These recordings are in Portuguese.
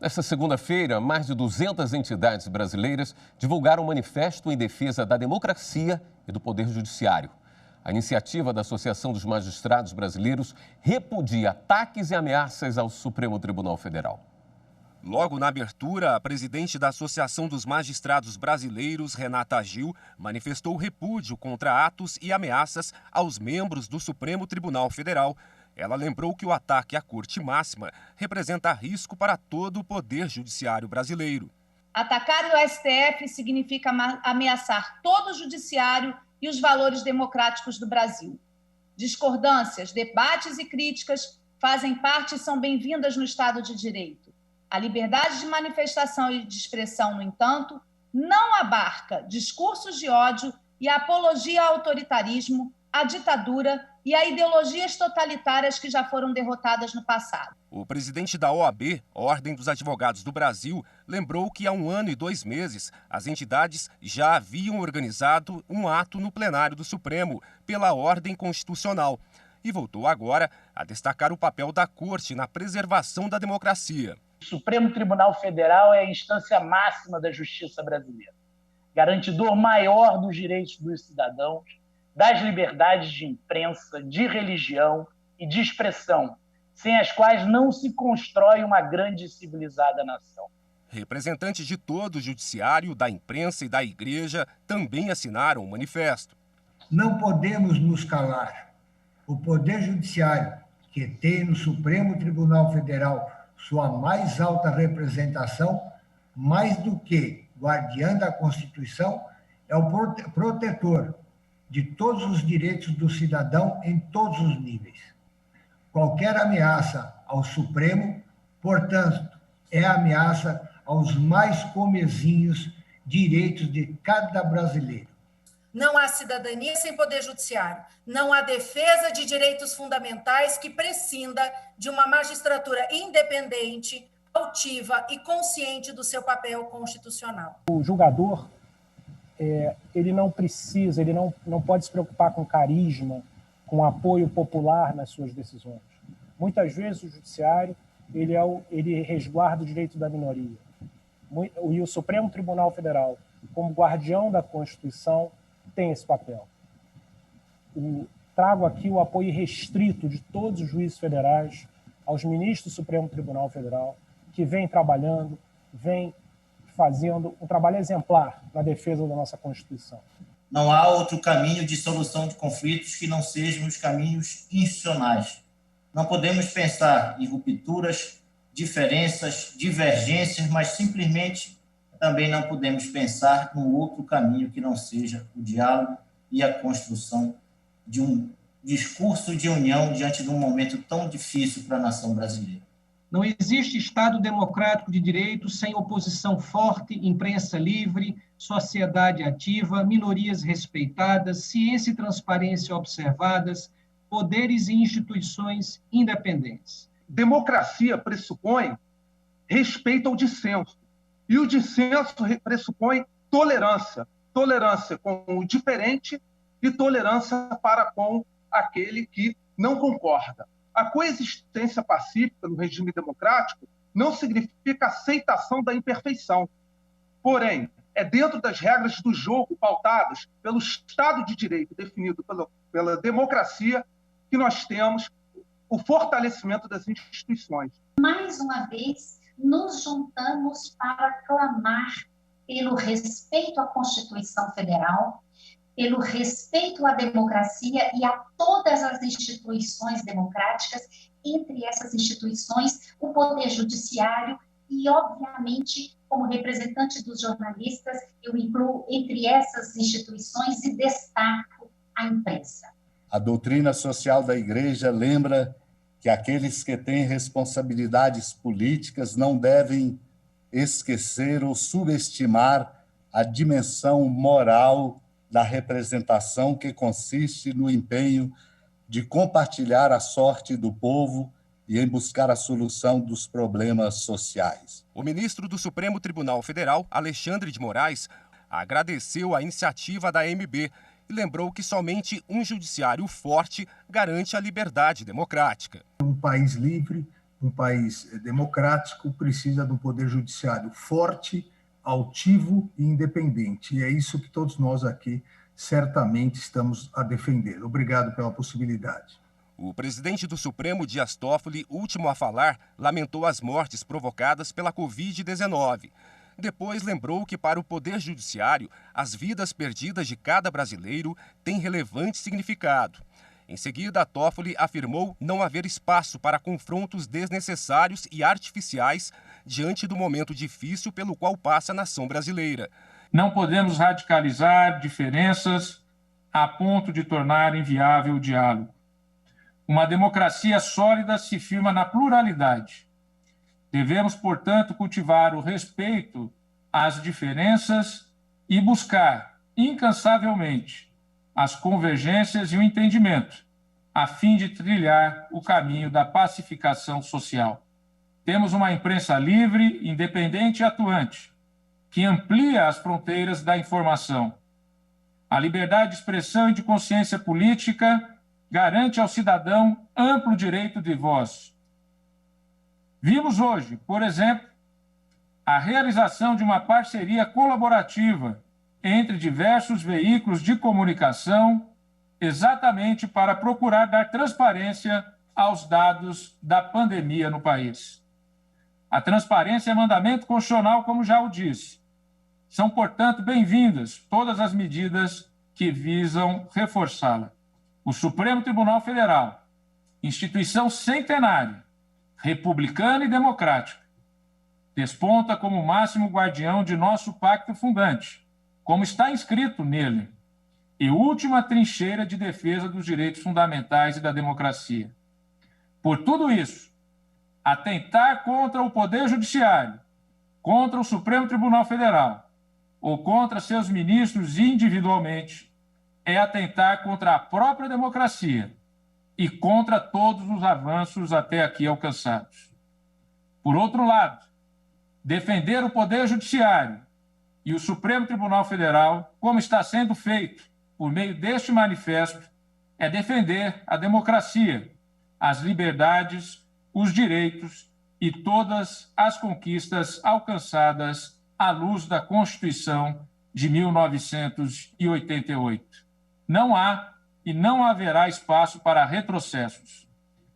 Nesta segunda-feira, mais de 200 entidades brasileiras divulgaram um manifesto em defesa da democracia e do Poder Judiciário. A iniciativa da Associação dos Magistrados Brasileiros repudia ataques e ameaças ao Supremo Tribunal Federal. Logo na abertura, a presidente da Associação dos Magistrados Brasileiros, Renata Gil, manifestou repúdio contra atos e ameaças aos membros do Supremo Tribunal Federal. Ela lembrou que o ataque à Corte Máxima representa risco para todo o Poder Judiciário brasileiro. Atacar o STF significa ameaçar todo o Judiciário e os valores democráticos do Brasil. Discordâncias, debates e críticas fazem parte e são bem-vindas no Estado de Direito. A liberdade de manifestação e de expressão, no entanto, não abarca discursos de ódio e a apologia ao autoritarismo, à ditadura e a ideologias totalitárias que já foram derrotadas no passado. O presidente da OAB, Ordem dos Advogados do Brasil, lembrou que há 1 ano e 2 meses as entidades já haviam organizado um ato no plenário do Supremo pela ordem constitucional e voltou agora a destacar o papel da Corte na preservação da democracia. O Supremo Tribunal Federal é a instância máxima da justiça brasileira, garantidor maior dos direitos dos cidadãos, das liberdades de imprensa, de religião e de expressão, sem as quais não se constrói uma grande e civilizada nação. Representantes de todo o judiciário, da imprensa e da igreja também assinaram o manifesto. Não podemos nos calar. O Poder Judiciário, que tem no Supremo Tribunal Federal sua mais alta representação, mais do que guardiã da Constituição, é o protetor de todos os direitos do cidadão em todos os níveis. Qualquer ameaça ao Supremo, portanto, é ameaça aos mais comezinhos direitos de cada brasileiro. Não há cidadania sem poder judiciário. Não há defesa de direitos fundamentais que prescinda de uma magistratura independente, altiva e consciente do seu papel constitucional. O julgador, ele não precisa, ele não pode se preocupar com carisma, com apoio popular nas suas decisões. Muitas vezes o judiciário ele resguarda o direito da minoria. E o Supremo Tribunal Federal, como guardião da Constituição, tem esse papel. Trago aqui o apoio restrito de todos os juízes federais aos ministros do Supremo Tribunal Federal, que vêm trabalhando, vêm fazendo um trabalho exemplar na defesa da nossa Constituição. Não há outro caminho de solução de conflitos que não sejam os caminhos institucionais. Não podemos pensar em rupturas, diferenças, divergências, mas simplesmente também não podemos pensar em outro caminho que não seja o diálogo e a construção de um discurso de união diante de um momento tão difícil para a nação brasileira. Não existe Estado democrático de direito sem oposição forte, imprensa livre, sociedade ativa, minorias respeitadas, ciência e transparência observadas, poderes e instituições independentes. Democracia pressupõe respeito ao dissenso. E o dissenso pressupõe tolerância. Tolerância com o diferente e tolerância para com aquele que não concorda. A coexistência pacífica no regime democrático não significa aceitação da imperfeição. Porém, é dentro das regras do jogo pautadas pelo Estado de Direito definido pela democracia que nós temos o fortalecimento das instituições. Mais uma vez, nos juntamos para clamar pelo respeito à Constituição Federal, pelo respeito à democracia e a todas as instituições democráticas, entre essas instituições, o Poder Judiciário e, obviamente, como representante dos jornalistas, eu incluo entre essas instituições e destaco a imprensa. A doutrina social da Igreja lembra que aqueles que têm responsabilidades políticas não devem esquecer ou subestimar a dimensão moral da representação que consiste no empenho de compartilhar a sorte do povo e em buscar a solução dos problemas sociais. O ministro do Supremo Tribunal Federal, Alexandre de Moraes, agradeceu a iniciativa da AMB e lembrou que somente um judiciário forte garante a liberdade democrática. Um país livre, um país democrático precisa de um poder judiciário forte, altivo e independente. E é isso que todos nós aqui certamente estamos a defender. Obrigado pela possibilidade. O presidente do Supremo, Dias Toffoli, último a falar, lamentou as mortes provocadas pela Covid-19. Depois lembrou que para o Poder Judiciário, as vidas perdidas de cada brasileiro têm relevante significado. Em seguida, Toffoli afirmou não haver espaço para confrontos desnecessários e artificiais diante do momento difícil pelo qual passa a nação brasileira. Não podemos radicalizar diferenças a ponto de tornar inviável o diálogo. Uma democracia sólida se firma na pluralidade. Devemos, portanto, cultivar o respeito às diferenças e buscar, incansavelmente, as convergências e o entendimento, a fim de trilhar o caminho da pacificação social. Temos uma imprensa livre, independente e atuante, que amplia as fronteiras da informação. A liberdade de expressão e de consciência política garante ao cidadão amplo direito de voz. Vimos hoje, por exemplo, a realização de uma parceria colaborativa entre diversos veículos de comunicação, exatamente para procurar dar transparência aos dados da pandemia no país. A transparência é mandamento constitucional, como já o disse. São, portanto, bem-vindas todas as medidas que visam reforçá-la. O Supremo Tribunal Federal, instituição centenária, republicana e democrática, desponta como máximo guardião de nosso pacto fundante, como está inscrito nele, e última trincheira de defesa dos direitos fundamentais e da democracia. Por tudo isso, atentar contra o Poder Judiciário, contra o Supremo Tribunal Federal ou contra seus ministros individualmente é atentar contra a própria democracia e contra todos os avanços até aqui alcançados. Por outro lado, defender o Poder Judiciário e o Supremo Tribunal Federal, como está sendo feito por meio deste manifesto, é defender a democracia, as liberdades, os direitos e todas as conquistas alcançadas à luz da Constituição de 1988. Não há e não haverá espaço para retrocessos.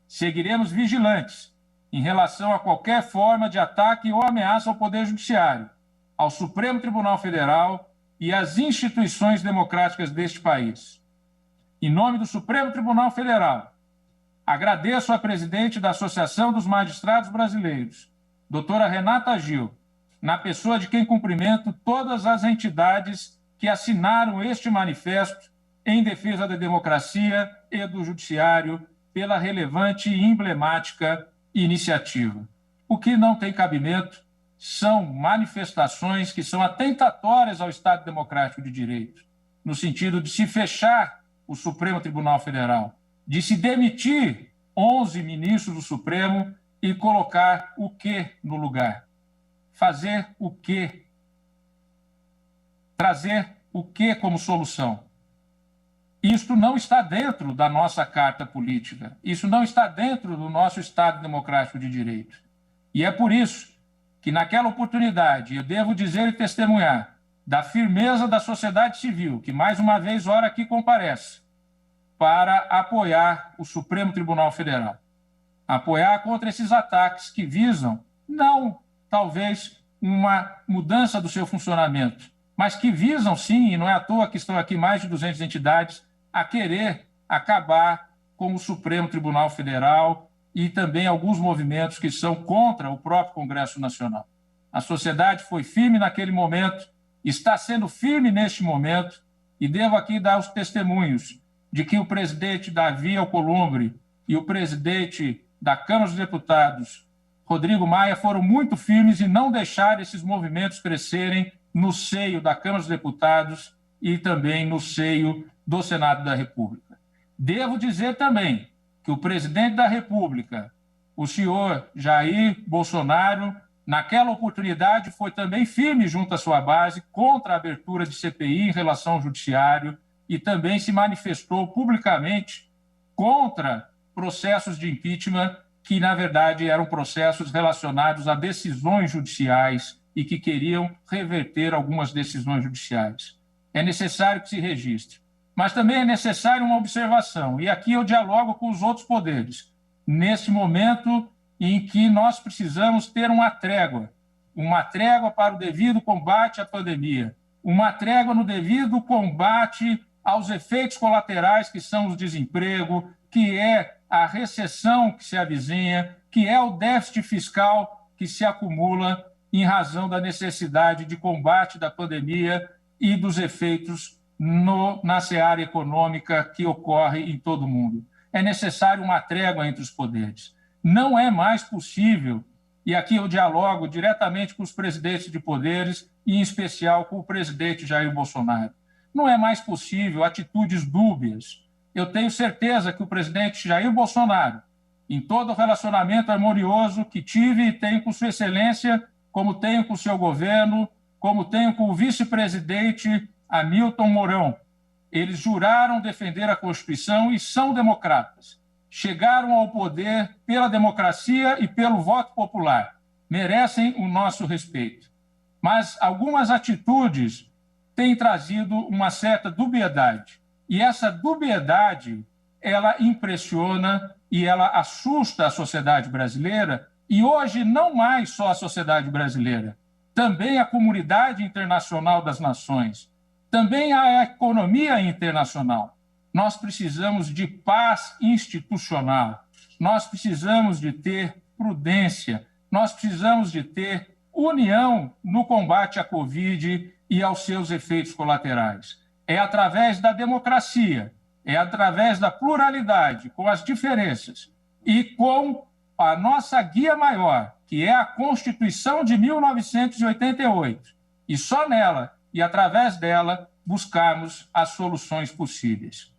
Seguiremos vigilantes em relação a qualquer forma de ataque ou ameaça ao Poder Judiciário, ao Supremo Tribunal Federal e às instituições democráticas deste país. Em nome do Supremo Tribunal Federal, agradeço à presidente da Associação dos Magistrados Brasileiros, doutora Renata Gil, na pessoa de quem cumprimento todas as entidades que assinaram este manifesto em defesa da democracia e do judiciário pela relevante e emblemática iniciativa. O que não tem cabimento são manifestações que são atentatórias ao Estado Democrático de Direito, no sentido de se fechar o Supremo Tribunal Federal, de se demitir 11 ministros do Supremo e colocar o quê no lugar? Fazer o quê? Trazer o quê como solução? Isto não está dentro da nossa carta política. Isso não está dentro do nosso Estado Democrático de Direito. E é por isso que, naquela oportunidade, eu devo dizer e testemunhar da firmeza da sociedade civil, que mais uma vez ora aqui comparece, para apoiar o Supremo Tribunal Federal. Apoiar contra esses ataques que visam, não talvez uma mudança do seu funcionamento, mas que visam sim, e não é à toa que estão aqui mais de 200 entidades, a querer acabar com o Supremo Tribunal Federal e também alguns movimentos que são contra o próprio Congresso Nacional. A sociedade foi firme naquele momento, está sendo firme neste momento, e devo aqui dar os testemunhos de que o presidente Davi Alcolumbre e o presidente da Câmara dos Deputados, Rodrigo Maia, foram muito firmes em não deixar esses movimentos crescerem no seio da Câmara dos Deputados e também no seio do Senado da República. Devo dizer também que o presidente da República, o senhor Jair Bolsonaro, naquela oportunidade foi também firme junto à sua base contra a abertura de CPI em relação ao judiciário e também se manifestou publicamente contra processos de impeachment que, na verdade, eram processos relacionados a decisões judiciais e que queriam reverter algumas decisões judiciais. É necessário que se registre. Mas também é necessário uma observação, e aqui eu dialogo com os outros poderes, nesse momento em que nós precisamos ter uma trégua para o devido combate à pandemia, uma trégua no devido combate aos efeitos colaterais que são o desemprego, que é a recessão que se avizinha, que é o déficit fiscal que se acumula em razão da necessidade de combate da pandemia e dos efeitos na seara econômica que ocorre em todo o mundo. É necessário uma trégua entre os poderes. Não é mais possível, e aqui eu dialogo diretamente com os presidentes de poderes, e em especial com o presidente Jair Bolsonaro. Não é mais possível atitudes dúbias. Eu tenho certeza que o presidente Jair Bolsonaro, em todo o relacionamento harmonioso que tive e tenho com Sua Excelência, como tenho com o seu governo, como tenho com o vice-presidente Hamilton Mourão, eles juraram defender a Constituição e são democratas. Chegaram ao poder pela democracia e pelo voto popular. Merecem o nosso respeito. Mas algumas atitudes têm trazido uma certa dubiedade. E essa dubiedade, ela impressiona e ela assusta a sociedade brasileira, e hoje não mais só a sociedade brasileira, também a comunidade internacional das nações, também a economia internacional. Nós precisamos de paz institucional, nós precisamos de ter prudência, nós precisamos de ter união no combate à Covid e aos seus efeitos colaterais. É através da democracia, é através da pluralidade, com as diferenças e com a nossa guia maior, que é a Constituição de 1988, e só nela e através dela buscarmos as soluções possíveis.